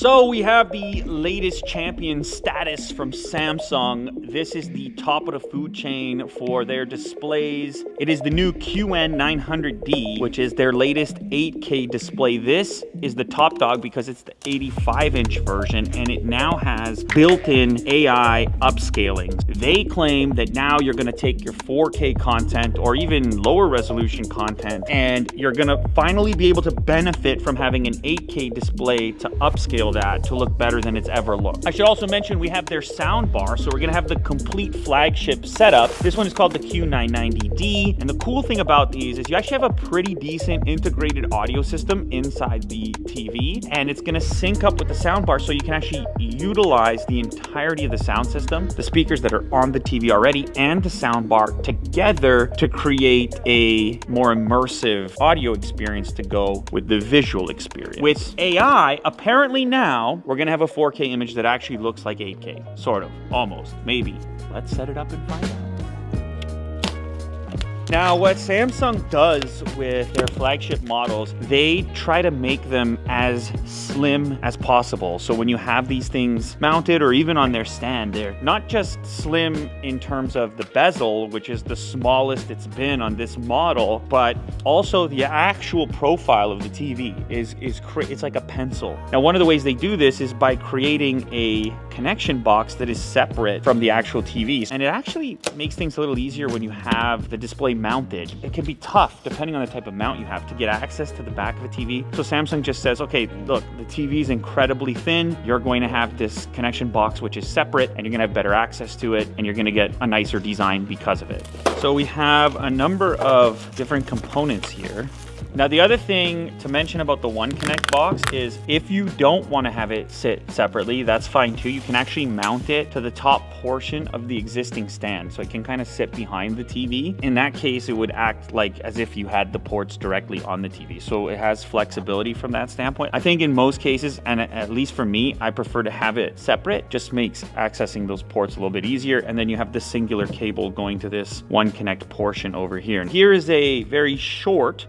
So we have the latest champion status from Samsung. This is the top of the food chain for their displays. It is the new QN900D, which is their latest 8K display. This is the top dog because it's the 85-inch version, and it now has built-in AI upscaling. They claim that now you're gonna take your 4K content or even lower resolution content, and you're gonna finally be able to benefit from having an 8K display to upscale that to look better than it's ever looked. I should also mention we have their sound bar, so we're gonna have the complete flagship setup. This one is called the Q990D, and the cool thing about these is you actually have a pretty decent integrated audio system inside the TV, and it's gonna sync up with the sound bar so you can actually utilize the entirety of the sound system, the speakers that are on the TV already, and the sound bar together to create a more immersive audio experience to go with the visual experience. With AI, apparently now, we're gonna have a 4K image that actually looks like 8K. Sort of, almost, maybe. Let's set it up and find out. Now, what Samsung does with their flagship models, they try to make them as slim as possible. So when you have these things mounted or even on their stand, they're not just slim in terms of the bezel, which is the smallest it's been on this model, but also the actual profile of the TV it's like a pencil. Now, one of the ways they do this is by creating a connection box that is separate from the actual TVs. And it actually makes things a little easier when you have the display mounted. It can be tough, depending on the type of mount you have, to get access to the back of a TV. So Samsung just says, okay, look, the TV is incredibly thin. You're going to have this connection box, which is separate, and you're gonna have better access to it, and you're gonna get a nicer design because of it. So we have a number of different components here. Now, the other thing to mention about the One Connect box is if you don't want to have it sit separately, that's fine too. You can actually mount it to the top portion of the existing stand. So it can kind of sit behind the TV. In that case, it would act like as if you had the ports directly on the TV. So it has flexibility from that standpoint. I think in most cases, and at least for me, I prefer to have it separate. Just makes accessing those ports a little bit easier. And then you have the singular cable going to this One Connect portion over here. And here is a very short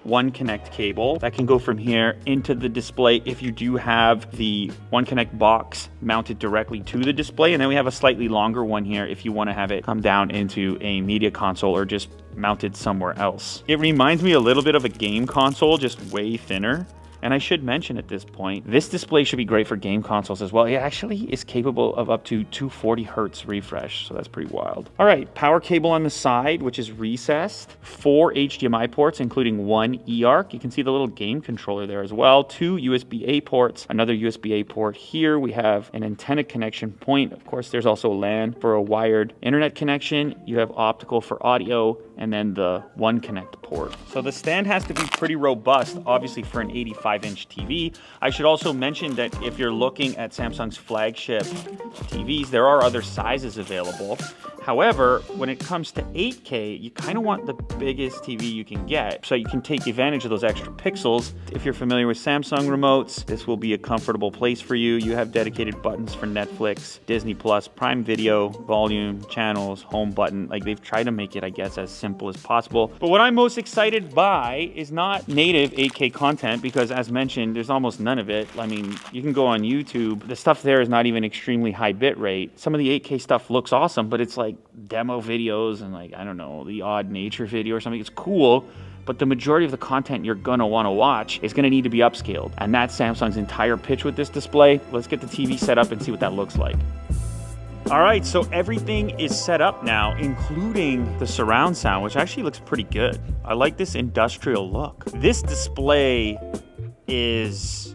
One Connect cable that can go from here into the display if you do have the One Connect box mounted directly to the display. And then we have a slightly longer one here if you want to have it come down into a media console or just mounted somewhere else. It reminds me a little bit of a game console, just way thinner. And I should mention at this point, this display should be great for game consoles as well. It actually is capable of up to 240 hertz refresh, so that's pretty wild. All right, power cable on the side, which is recessed. 4 HDMI ports, including 1 eARC. You can see the little game controller there as well. 2 USB-A ports, another USB-A port here. We have an antenna connection point. Of course, there's also LAN for a wired internet connection. You have optical for audio, and then the One Connect port. So the stand has to be pretty robust, obviously, for an 85-inch TV. I should also mention that if you're looking at Samsung's flagship TVs, there are other sizes available. However, when it comes to 8K, you kind of want the biggest TV you can get so you can take advantage of those extra pixels. If you're familiar with Samsung remotes, this will be a comfortable place for you. You have dedicated buttons for Netflix, Disney Plus, Prime Video, volume, channels, home button. Like, they've tried to make it, I guess, as simple as possible. But what I'm most excited by is not native 8K content because, as mentioned, there's almost none of it. I mean, you can go on YouTube. The stuff there is not even extremely high bit rate. Some of the 8K stuff looks awesome, but it's like demo videos and, like, I don't know, the odd nature video or something. It's cool, but the majority of the content you're gonna wanna watch is gonna need to be upscaled. And that's Samsung's entire pitch with this display. Let's get the TV set up and see what that looks like. All right, so everything is set up now, including the surround sound, which actually looks pretty good. I like this industrial look. This display is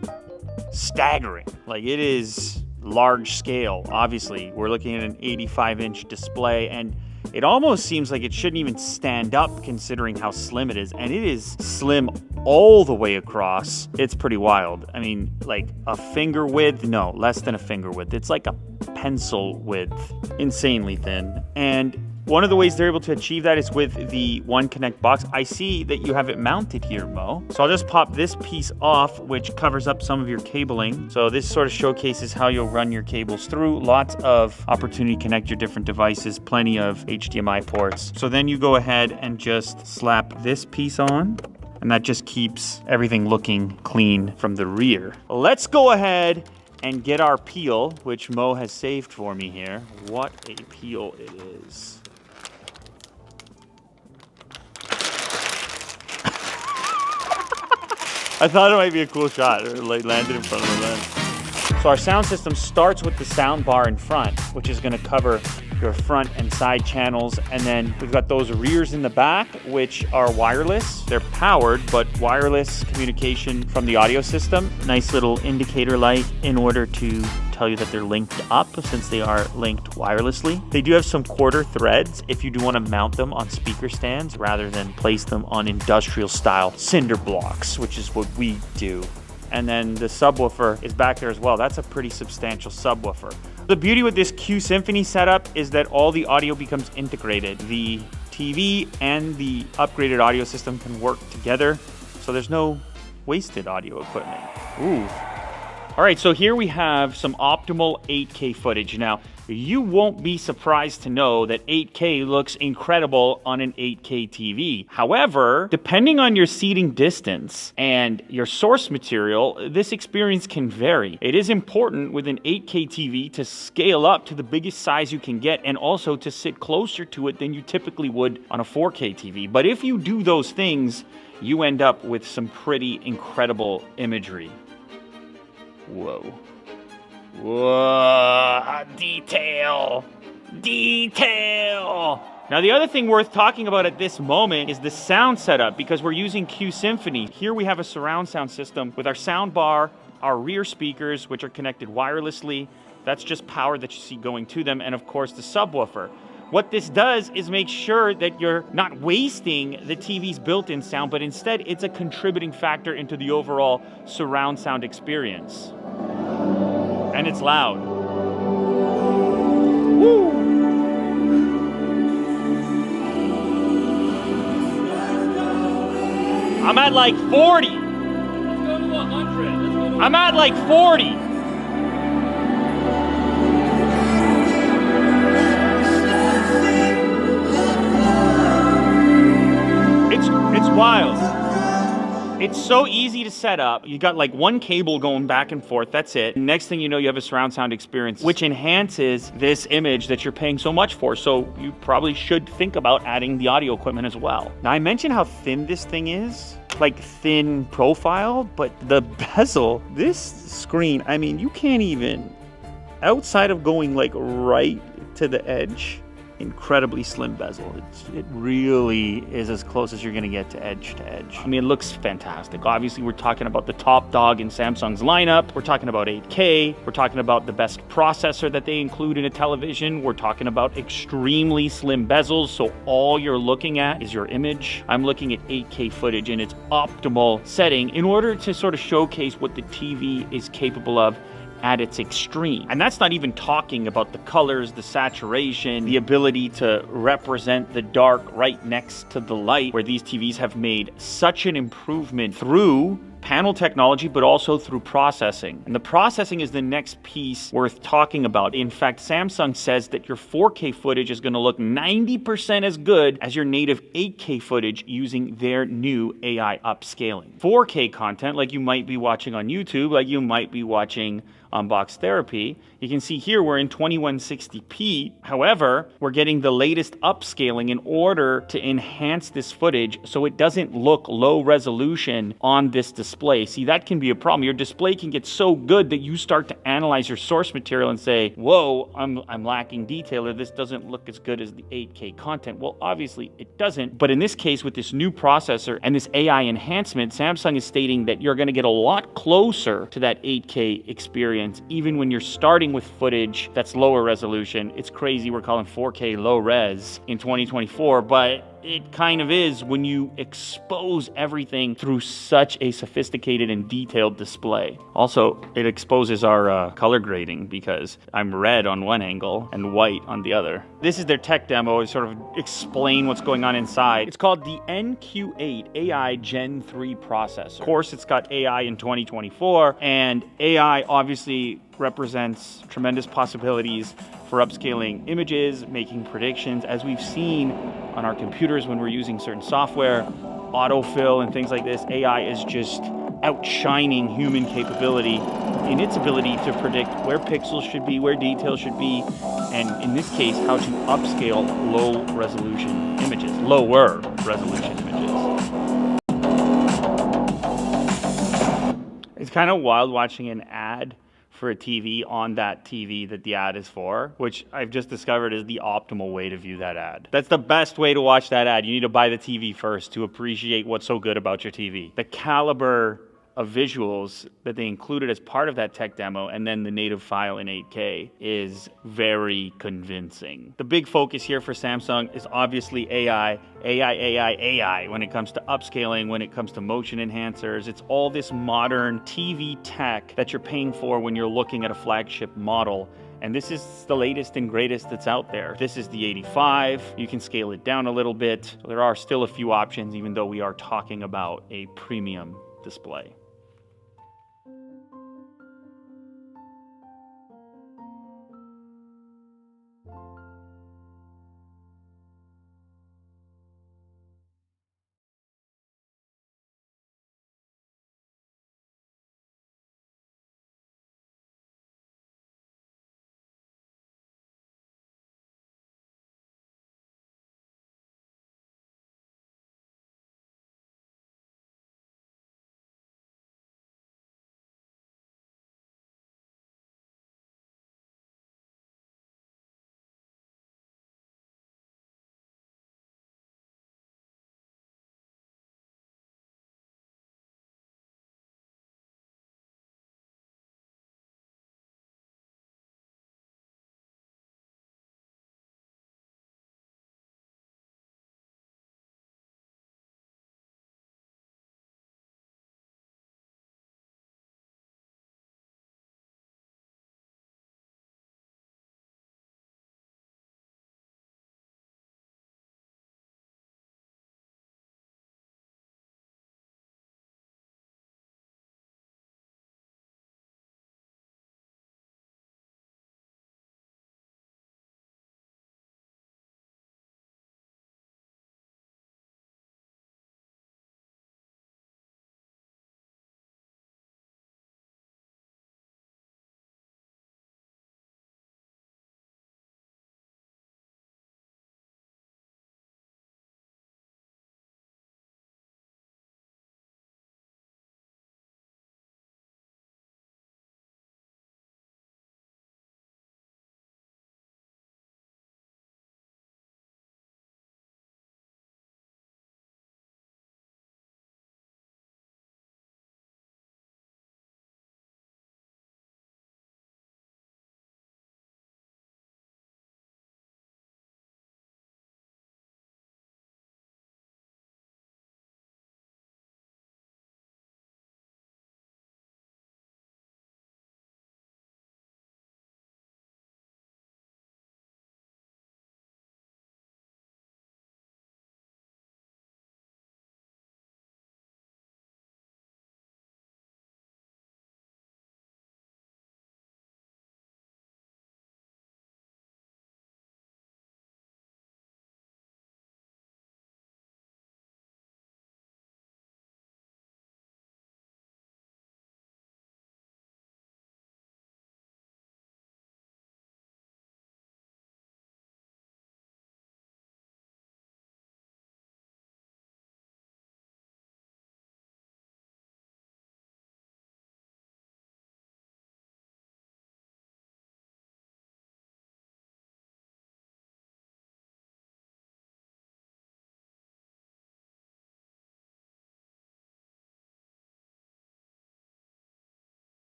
staggering. Like, it is large scale. Obviously, we're looking at an 85-inch display, and it almost seems like it shouldn't even stand up considering how slim it is. And it is slim all the way across. It's pretty wild. I mean, like a finger width? No, less than a finger width. It's like a pencil width. Insanely thin. And one of the ways they're able to achieve that is with the One Connect box. I see that you have it mounted here, Mo. So I'll just pop this piece off, which covers up some of your cabling. So this sort of showcases how you'll run your cables through. Lots of opportunity to connect your different devices, plenty of HDMI ports. So then you go ahead and just slap this piece on. and that just keeps everything looking clean from the rear. Let's go ahead and get our peel, which Mo has saved for me here. What a peel it is. I thought it might be a cool shot. It like landed in front of the lens. So our sound system starts with the sound bar in front, which is gonna cover your front and side channels. And then we've got those rears in the back, which are wireless. They're powered, but wireless communication from the audio system. Nice little indicator light in order to tell you that they're linked up since they are linked wirelessly. They do have some quarter threads if you do want to mount them on speaker stands rather than place them on industrial style cinder blocks, which is what we do. And then the subwoofer is back there as well. That's a pretty substantial subwoofer. The beauty with this Q Symphony setup is that all the audio becomes integrated. The TV and the upgraded audio system can work together, so there's no wasted audio equipment. Ooh. All right, so here we have some optimal 8K footage. Now, you won't be surprised to know that 8K looks incredible on an 8K TV. However, depending on your seating distance and your source material, this experience can vary. It is important with an 8K TV to scale up to the biggest size you can get and also to sit closer to it than you typically would on a 4K TV. But if you do those things, you end up with some pretty incredible imagery. Whoa. Whoa, detail, detail. Now the other thing worth talking about at this moment is the sound setup, because we're using Q Symphony. Here we have a surround sound system with our sound bar, our rear speakers, which are connected wirelessly. That's just power that you see going to them, and of course the subwoofer. What this does is make sure that you're not wasting the TV's built-in sound, but instead it's a contributing factor into the overall surround sound experience. And it's loud. Woo! I'm at like 40. Let's go to 100. I'm at like 40. It's wild. It's so easy to set up. You got like one cable going back and forth, that's it. Next thing you know, you have a surround sound experience, which enhances this image that you're paying so much for. So you probably should think about adding the audio equipment as well. Now I mentioned how thin this thing is, like thin profile, but the bezel, this screen, I mean, you can't even, outside of going like right to the edge, incredibly slim bezel. It really is as close as you're gonna get to edge. I mean, it looks fantastic. Obviously, we're talking about the top dog in Samsung's lineup. We're talking about 8K. We're talking about the best processor that they include in a television. We're talking about extremely slim bezels, so all you're looking at is your image. I'm looking at 8K footage in its optimal setting in order to sort of showcase what the TV is capable of at its extreme. And that's not even talking about the colors, the saturation, the ability to represent the dark right next to the light, where these TVs have made such an improvement through panel technology, but also through processing. And the processing is the next piece worth talking about. In fact, Samsung says that your 4K footage is going to look 90% as good as your native 8K footage using their new AI upscaling. 4K content, like you might be watching on YouTube, like you might be watching Unbox Therapy, you can see here we're in 2160p. However, we're getting the latest upscaling in order to enhance this footage so it doesn't look low resolution on this display. See, that can be a problem. Your display can get so good that you start to analyze your source material and say, whoa, I'm lacking detail, or this doesn't look as good as the 8K content. Well, obviously it doesn't. But in this case, with this new processor and this AI enhancement, Samsung is stating that you're going to get a lot closer to that 8K experience, even when you're starting with footage that's lower resolution. It's crazy we're calling 4K low res in 2024, but it kind of is when you expose everything through such a sophisticated and detailed display. Also, it exposes our color grading, because I'm red on one angle and white on the other. This is their tech demo to sort of explain what's going on inside. It's called the NQ8 AI Gen 3 processor. Of course, it's got AI in 2024, and AI obviously represents tremendous possibilities for upscaling images, making predictions. As we've seen on our computers when we're using certain software, autofill and things like this, AI is just outshining human capability in its ability to predict where pixels should be, where details should be, and in this case, how to upscale lower resolution images. It's kind of wild watching an ad for a TV on that TV that the ad is for, which I've just discovered is the optimal way to view that ad. That's the best way to watch that ad. You need to buy the TV first to appreciate what's so good about your TV. The caliber of visuals that they included as part of that tech demo and then the native file in 8K is very convincing. The big focus here for Samsung is obviously AI when it comes to upscaling, when it comes to motion enhancers. It's all this modern TV tech that you're paying for when you're looking at a flagship model. And this is the latest and greatest that's out there. This is the 85. You can scale it down a little bit. There are still a few options, even though we are talking about a premium display.